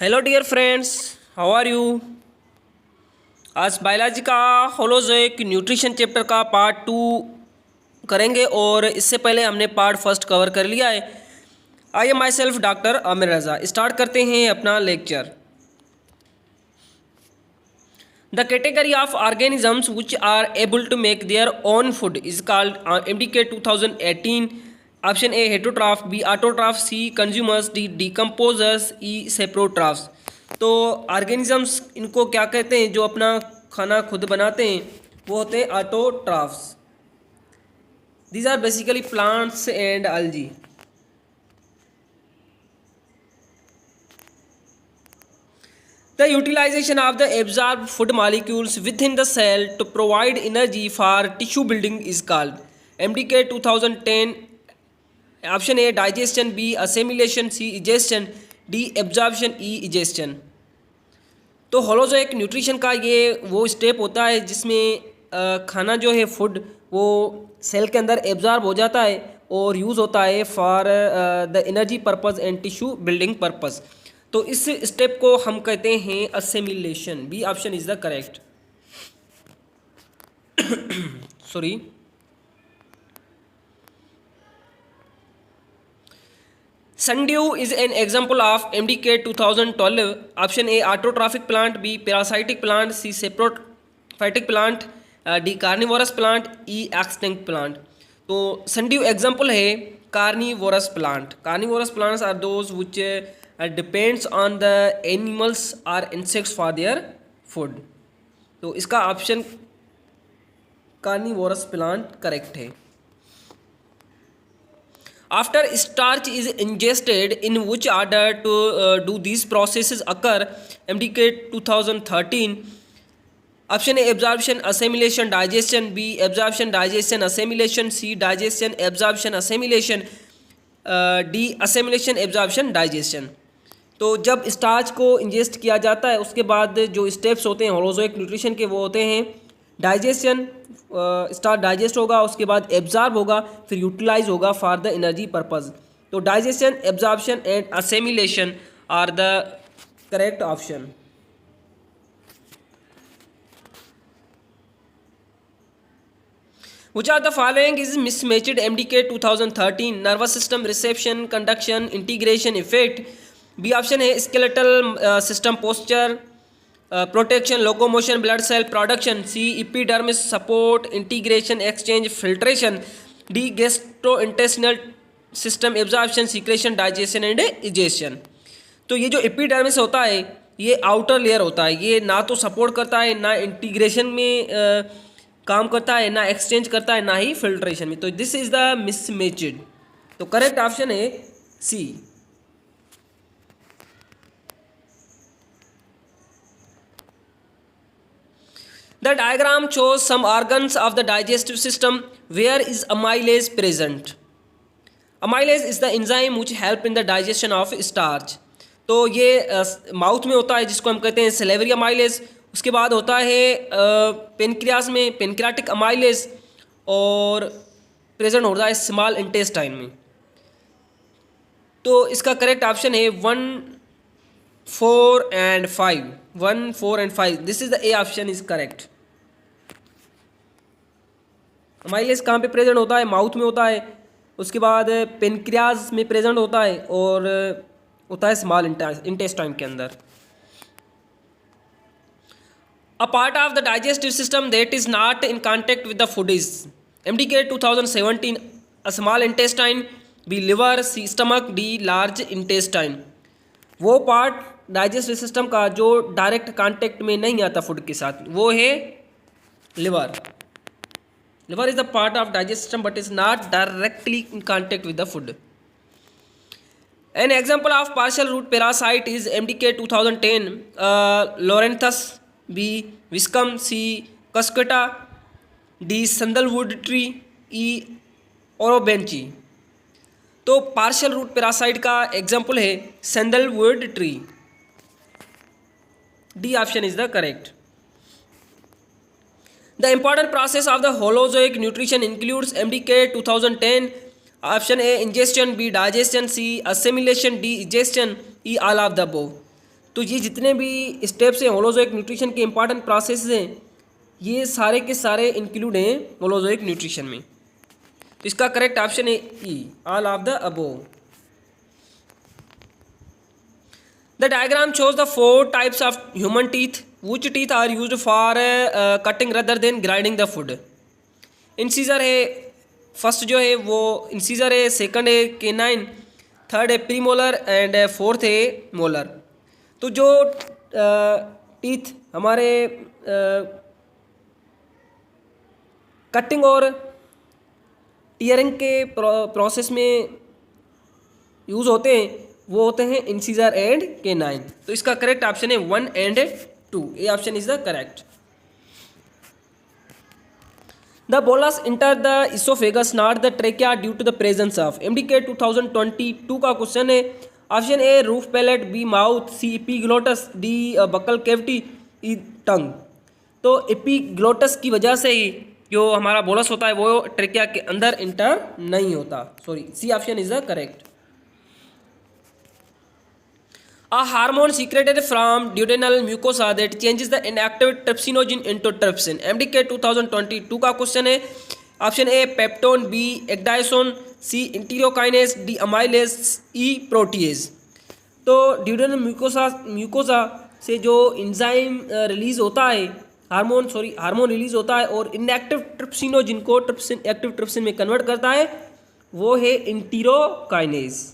Hello dear friends, how are you. आज biology का holozoic nutrition chapter का part 2 करेंगे और इससे पहले हमने पार्ट फर्स्ट कवर कर लिया है। I am myself doctor Aamir Raza. Start करते हैं अपना lecture. The category of organisms which are able to make their own food is called MDK 2018। Option A heterotroph, B autotroph, C consumers, D decomposers, E saprotrophs. तो organisms इनको क्या कहते हैं जो अपना खाना खुद बनाते हैं, वो होते हैं autotrophs. These are basically plants and algae। The utilization of the absorbed food molecules within the cell to provide energy for tissue building is called MDK 2010। Option A digestion, B assimilation, C egestion, D absorption, E egestion। तो holozoic nutrition का ये वो step होता है जिसमें खाना जो है फूड वो सेल के अंदर एब्जॉर्ब हो जाता है और यूज़ होता है for the energy purpose and tissue building purpose. तो इस स्टेप को हम कहते हैं assimilation. B option is the correct. Sorry. Sundew is an example of MDK 2012। Option A autotrophic plant, B parasitic plant, C saprophytic plant, D carnivorous plant, E extinct plant। तो Sundew example है carnivorous plant। Carnivorous plants are those which depends on the animals or insects for their food। तो इसका option carnivorous plant correct है। After starch is ingested, in which order to do these processes occur? MDK 2013। Option A absorption, assimilation, digestion, B absorption, digestion, assimilation, C digestion, absorption, assimilation, D assimilation, absorption, digestion। तो जब starch को ingest किया जाता है उसके बाद जो steps होते हैं होलोजोइक न्यूट्रिशन के वो होते हैं डाइजेशन। स्टार्च डाइजेस्ट होगा, उसके बाद एब्जॉर्ब होगा, फिर यूटिलाइज होगा फॉर द एनर्जी पर्पज़। तो digestion, absorption and assimilation are the correct option. Which of the following is mismatched MDK 2013? Nervous system, reception, conduction, integration, effect। B option है skeletal system, posture, protection, locomotion, blood cell production. C epidermis, support, integration, exchange, filtration. D gastrointestinal system, absorption, secretion, digestion and egestion. तो ये जो epidermis होता है ये outer layer होता है, ये ना तो सपोर्ट करता है, ना इंटीग्रेशन में काम करता है, ना एक्सचेंज करता है, ना ही फिल्ट्रेशन में। तो दिस इज द मिसमैच्ड। तो करेक्ट ऑप्शन है सी। The diagram shows some organs of the digestive system. Where is amylase present? Amylase is the enzyme which help in the digestion of starch। तो ये mouth में होता है जिसको हम कहते हैं सेलेवरी अमाइलेज। उसके बाद होता है पेनक्रियास में पेनक्रियाटिक अमाइलेज और प्रेजेंट होता है स्मॉल इंटेस्टाइन में। तो इसका करेक्ट ऑप्शन है 1, 4 and 5। 1, 4 and 5। This is the A option is correct. Amylase कहाँ पे प्रेजेंट होता है? माउथ में होता है, उसके बाद पेनक्रियाज में प्रेजेंट होता है और होता है स्मॉल इंटेस्टाइन के अंदर। A part of the digestive system that is not in contact with the food is MDK 2017। A small intestine, B liver, C stomach, D large intestine. वो पार्ट डाइजेस्टिव सिस्टम का जो direct contact में नहीं आता food के साथ वो है liver. Liver is the part of digestive system but is not directly in contact with the food. An example of partial root parasite is MDK 2010। Loranthus, B Viscum, C Cuscuta, D sandalwood tree, E Orobanche. तो partial root parasite का example है sandalwood tree. D option is the correct. The important process of the holozoic nutrition includes MDK 2010। Option A ingestion, B digestion, C असेमिलेशन, D egestion, E all of the above. तो ये जितने भी steps हैं holozoic nutrition के important process हैं, ये सारे के सारे इंक्लूड हैं होलोजोइक न्यूट्रिशन में। तो इसका करेक्ट ऑप्शन है E, all of the above. The diagram shows the four types of human teeth. Which teeth are used for cutting rather than grinding the food? Incisor है, first जो है वो incisor है, second है canine, third है premolar and fourth है molar. तो जो टीथ हमारे कटिंग और टीयरिंग के प्रोसेस में यूज़ होते हैं वो होते हैं इंसीजर एंड केनाइन। तो इसका करेक्ट ऑप्शन है 1 and 2, A option is the correct. The bolus enter the oesophagus not the trachea due to the presence of. MDK 2022 का क्वेश्चन है। Option A roof palate, B mouth, C epiglottis, D buccal cavity, E tongue. तो epiglottis की वजह से ही जो हमारा bolus होता है वो ट्रेकिया के अंदर इंटर नहीं होता, sorry, C option is the correct. A hormone secreted from duodenal mucosa that changes the inactive trypsinogen into trypsin. MDK 2022 का क्वेश्चन है। Option A peptone, B ecdysone, C enterokinase, D amylase, E protease. तो duodenal mucosa से जो enzyme release होता है, hormone release होता है और इनएक्टिव ट्रिप्सिनोजिन को एक्टिव ट्रिप्सिन में कन्वर्ट करता है, वो है इंटीरोकाइनेज।